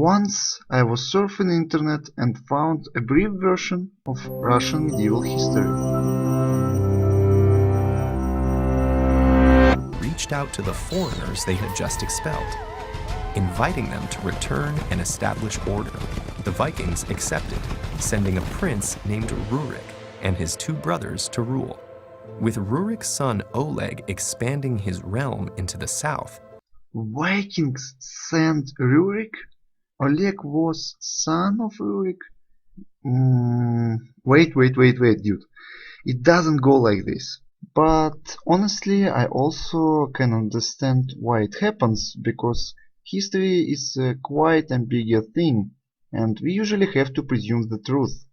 Once I was surfing the internet and found a brief version of Russian medieval history. Reached out to the foreigners they had just expelled, inviting them to return and establish order. The Vikings accepted, sending a prince named Rurik and his two brothers to rule, with Rurik's son Oleg expanding his realm into the south. Vikings sent Rurik? Oleg was son of Rurik? Wait, dude. It doesn't go like this. But honestly, I also can understand why it happens, because history is a quite ambiguous thing, and we usually have to presume the truth.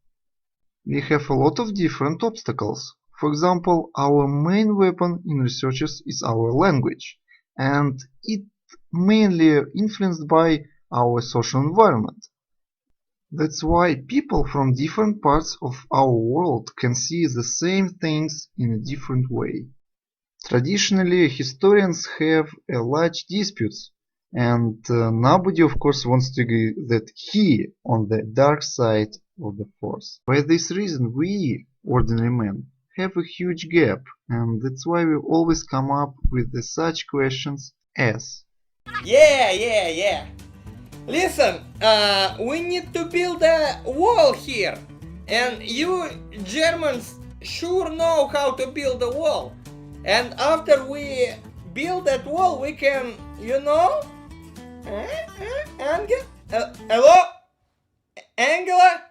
We have a lot of different obstacles. For example, our main weapon in researches is our language, and it mainly influenced by our social environment. That's why people from different parts of our world can see the same things in a different way. Traditionally, historians have a large disputes, and nobody of course wants to agree that he on the dark side of the force. For this reason we, ordinary men, have a huge gap, and that's why we always come up with such questions as Yeah. Listen, we need to build a wall here. And you Germans sure know how to build a wall. And after we build that wall, we can, hello? Angela?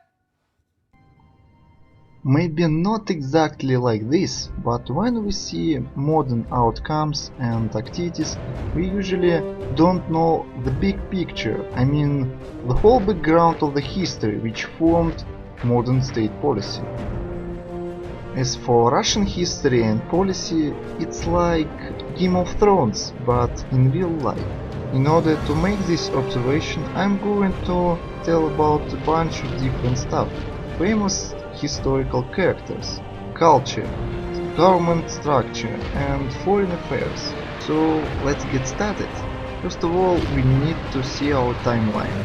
Maybe not exactly like this, but when we see modern outcomes and activities, we usually don't know the big picture, I mean the whole background of the history which formed modern state policy. As for Russian history and policy, it's like Game of Thrones, but in real life. In order to make this observation, I'm going to tell about a bunch of different stuff. Famous historical characters, culture, government structure, and foreign affairs. So let's get started. First of all, we need to see our timeline.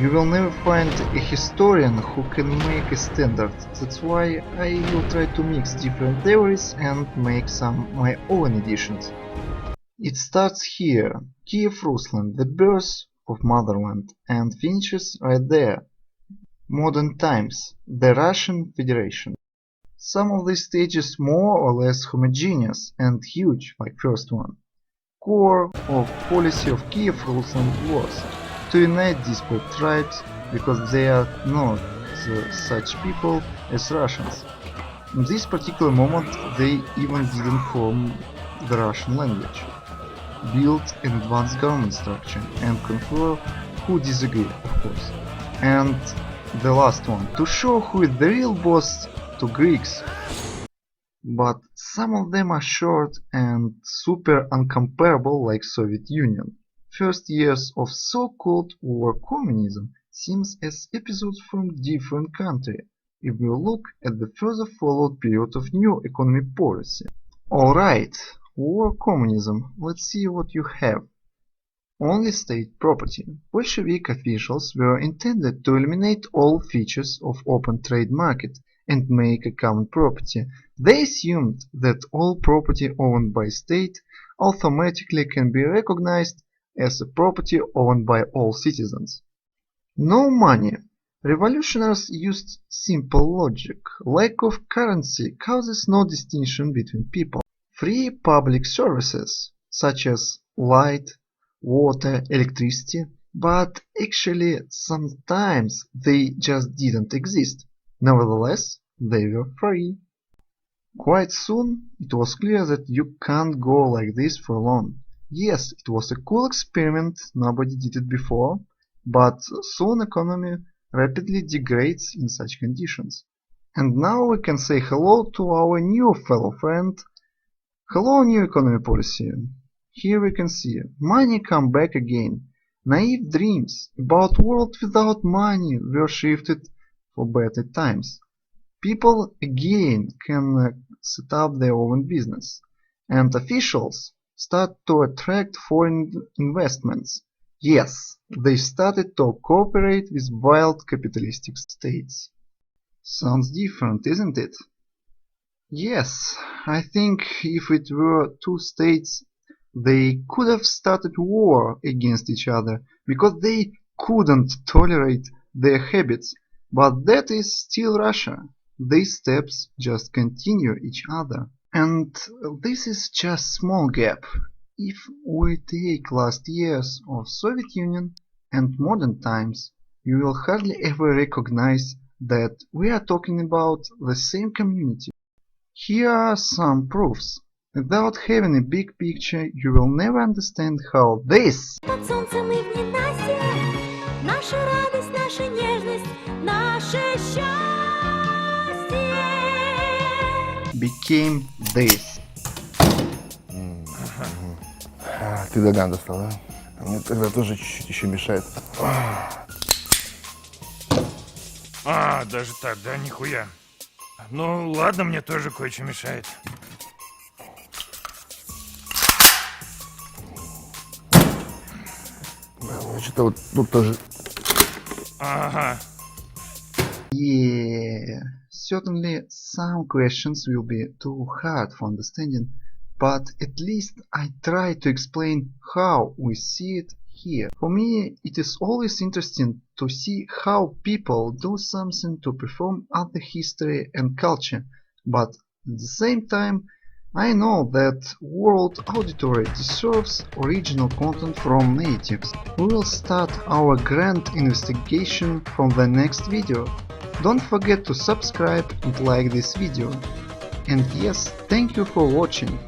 You will never find a historian who can make a standard, that's why I will try to mix different theories and make some my own editions. It starts here, Kiev Ruslan, the birth of motherland, and finishes right there, modern times, the Russian Federation. Some of these stages more or less homogeneous and huge, like first one. Core of policy of Kiev Ruslan was to unite disparate tribes because they are not such people as Russians. In this particular moment they even didn't form the Russian language, build an advanced government structure and confer who disagree, of course. And the last one, to show who is the real boss to Greeks. But some of them are short and super uncomparable like Soviet Union. First years of so-called war communism seems as episodes from different country if we look at the further followed period of new economic policy. Alright, war communism, let's see what you have. Only state property. Bolshevik officials were intended to eliminate all features of open trade market and make a common property. They assumed that all property owned by state automatically can be recognized as a property owned by all citizens. No money. Revolutionaries used simple logic. Lack of currency causes no distinction between people. Free public services, such as light, water, electricity, but actually sometimes they just didn't exist. Nevertheless, they were free. Quite soon it was clear that you can't go like this for long. Yes, it was a cool experiment, nobody did it before, but soon economy rapidly degrades in such conditions. And now we can say hello to our new fellow friend. Hello, new economy policy. Here we can see money come back again. Naive dreams about world without money were shifted for better times. People again can set up their own business, and officials start to attract foreign investments. Yes, they started to cooperate with wild capitalistic states. Sounds different, isn't it? Yes, I think if it were two states, they could have started war against each other because they couldn't tolerate their habits, but that is still Russia. These steps just continue each other. And this is just small gap. If we take last years of Soviet Union and modern times, you will hardly ever recognize that we are talking about the same community. Here are some proofs. Without having a big picture, you will never understand how this Под солнцем и в ненастье, наша радость, наша нежность, наше счастье. became this. Ты Даган достал, да? А мне тогда тоже чуть-чуть еще мешает. Даже так, да, нихуя. Ну, ладно, мне тоже кое-что мешает. Что-то вот тут тоже. Ага. Yeah, certainly some questions will be too hard for understanding, but at least I try to explain how we see it here. For me, it is always interesting to see how people do something to perform other history and culture, but at the same time, I know that world auditory deserves original content from natives. We will start our grand investigation from the next video. Don't forget to subscribe and like this video. And yes, thank you for watching.